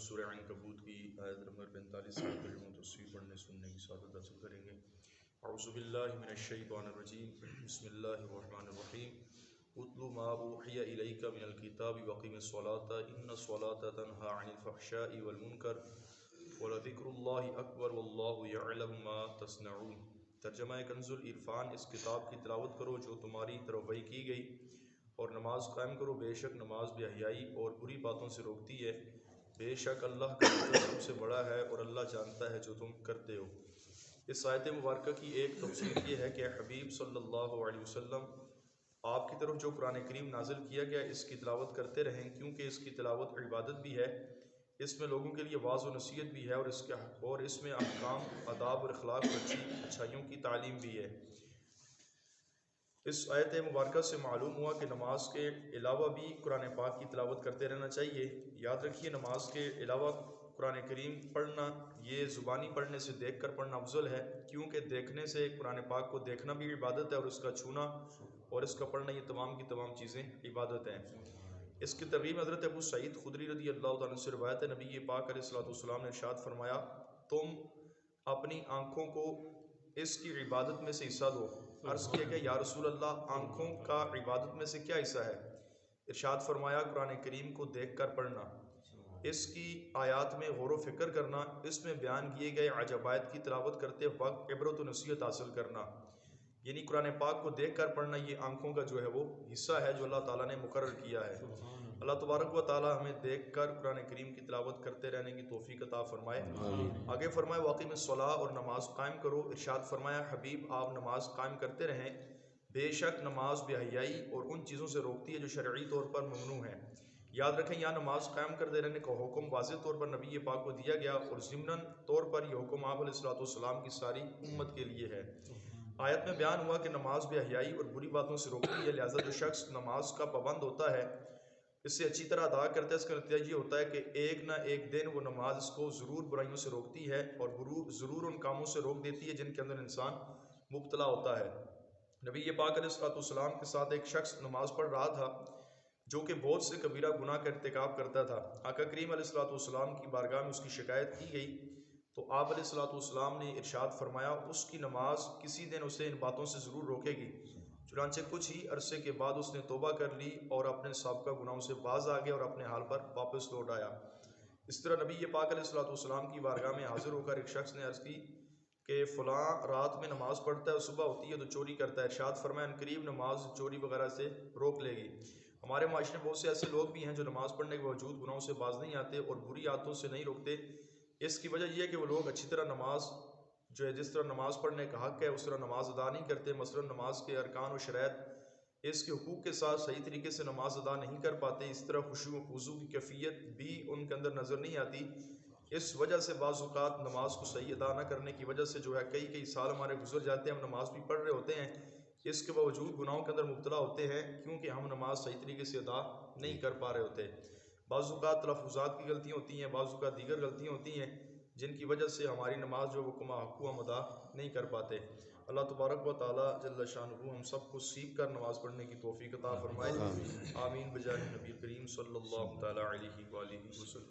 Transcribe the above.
سورہ عنکبوت کی آیت نمبر 45 سے ترجمہ و تفسیر پڑھنے سننے کی سعادت حاصل کریں گے۔ اعوذ باللہ من الشیطان الرجیم، بسم اللہ الرحمن الرحیم۔ اتل ما اوحی الیک من الکتاب واقم الصلاۃ ان الصلاۃ تنہی عن الفحشاء والمنکر ولذکر اللہ اکبر واللہ یعلم ما تصنعون۔ ترجمہ کنز العرفان۔ اس کتاب کی تلاوت کرو جو تمہاری طرف وحی کی گئی، اور نماز قائم کرو، بے شک نماز بے حیائی اور بری باتوں سے روکتی ہے، بے شک اللہ کا فضل سب سے بڑا ہے اور اللہ جانتا ہے جو تم کرتے ہو۔ اس آیت مبارکہ کی ایک تفسیر یہ ہے کہ حبیب صلی اللہ علیہ وسلم آپ کی طرف جو قرآن کریم نازل کیا گیا اس کی تلاوت کرتے رہیں، کیونکہ اس کی تلاوت عبادت بھی ہے، اس میں لوگوں کے لیے واعظ و نصیحت بھی ہے، اور اس میں احکام، آداب اور اخلاق اور اچھائیوں کی تعلیم بھی ہے۔ اس آیت مبارکہ سے معلوم ہوا کہ نماز کے علاوہ بھی قرآن پاک کی تلاوت کرتے رہنا چاہیے۔ یاد رکھیے، نماز کے علاوہ قرآن کریم پڑھنا، یہ زبانی پڑھنے سے دیکھ کر پڑھنا افضل ہے، کیونکہ دیکھنے سے قرآن پاک کو دیکھنا بھی عبادت ہے، اور اس کا چھونا اور اس کا پڑھنا، یہ تمام کی تمام چیزیں عبادت ہیں۔ اس کی ترغیب حضرت ابو سعید خدری رضی اللہ تعالیٰ عنہ سے روایت ہے، نبی پاک علیہ الصلوۃ والسلام نے ارشاد فرمایا، تم اپنی آنکھوں کو اس کی عبادت میں سے حصہ دو۔ عرض کیا کہ یا رسول اللہ، آنکھوں کا عبادت میں سے کیا حصہ ہے؟ ارشاد فرمایا، قرآن کریم کو دیکھ کر پڑھنا، اس کی آیات میں غور و فکر کرنا، اس میں بیان کیے گئے عجائب کی تلاوت کرتے وقت عبرت و نصیحت حاصل کرنا۔ یعنی قرآن پاک کو دیکھ کر پڑھنا یہ آنکھوں کا جو ہے وہ حصہ ہے جو اللہ تعالیٰ نے مقرر کیا ہے۔ اللہ تبارک و تعالیٰ ہمیں دیکھ کر قرآن کریم کی تلاوت کرتے رہنے کی توفیق عطا فرمائے۔ آگے فرمائے، واقم الصلاۃ، اور نماز قائم کرو۔ ارشاد فرمایا، حبیب آپ نماز قائم کرتے رہیں، بے شک نماز بے حیائی اور ان چیزوں سے روکتی ہے جو شرعی طور پر ممنوع ہیں۔ یاد رکھیں، یہاں نماز قائم کرتے رہنے کا حکم واضح طور پر نبی پاک کو دیا گیا، اور ضمناً طور پر یہ حکم آپ علیہ الصلوۃ والسلام کی ساری امت کے لیے ہے۔ آیت میں بیان ہوا کہ نماز بے حیائی اور بری باتوں سے روکتی ہے، لہذا جو شخص نماز کا پابند ہوتا ہے، اس سے اچھی طرح ادا کرتا ہے، اس کا نتیجہ یہ ہوتا ہے کہ ایک نہ ایک دن وہ نماز اس کو ضرور برائیوں سے روکتی ہے، اور ضرور ان کاموں سے روک دیتی ہے جن کے اندر انسان مبتلا ہوتا ہے۔ نبی پاک علیہ الصلوۃ والسلام کے ساتھ ایک شخص نماز پڑھ رہا تھا جو کہ بہت سے کبیرہ گناہ کا ارتکاب کرتا تھا۔ آقا کریم علیہ الصلوۃ والسلام کی بارگاہ میں اس کی شکایت کی گئی، تو آپ علیہ الصلوۃ والسلام نے ارشاد فرمایا، اس کی نماز کسی دن اسے ان باتوں سے ضرور روکے گی۔ چنانچہ کچھ ہی عرصے کے بعد اس نے توبہ کر لی اور اپنے سابقہ گناہوں سے باز آ گیا اور اپنے حال پر واپس لوٹ آیا۔ اس طرح نبی پاک علیہ الصلوۃ والسلام کی بارگاہ میں حاضر ہو کر ایک شخص نے عرض کی کہ فلاں رات میں نماز پڑھتا ہے اور صبح ہوتی ہے تو چوری کرتا ہے۔ ارشاد فرمایا، ان قریب نماز چوری وغیرہ سے روک لے گی۔ ہمارے معاشرے میں بہت سے ایسے لوگ بھی ہیں جو نماز پڑھنے کے باوجود گناہوں سے باز نہیں آتے اور بری عادتوں سے نہیں روکتے۔ اس کی وجہ یہ ہے کہ وہ لوگ اچھی طرح نماز جو ہے، جس طرح نماز پڑھنے کا حق ہے اس طرح نماز ادا نہیں کرتے۔ مثلا نماز کے ارکان و شرائط، اس کے حقوق کے ساتھ صحیح طریقے سے نماز ادا نہیں کر پاتے۔ اس طرح خشوع و خضوع کی کیفیت بھی ان کے اندر نظر نہیں آتی۔ اس وجہ سے بعض اوقات نماز کو صحیح ادا نہ کرنے کی وجہ سے جو ہے کئی سال ہمارے گزر جاتے ہیں، ہم نماز بھی پڑھ رہے ہوتے ہیں، اس کے باوجود گناہوں کے اندر مبتلا ہوتے ہیں، کیونکہ ہم نماز صحیح طریقے سے ادا نہیں کر پا رہے ہوتے۔ بعض اوقات تلفظات کی غلطیاں ہوتی ہیں، بعض اوقات دیگر غلطیاں ہوتی ہیں جن کی وجہ سے ہماری نماز جو وہ کما حق ہم ادا نہیں کر پاتے۔ اللہ تبارک و تعالیٰ جل شانہ ہم سب کو سیکھ کر نماز پڑھنے کی توفیق عطا فرمائے۔ آمین بجاہ نبی کریم صلی اللہ تعالیٰ علیہ وآلہ وسلم۔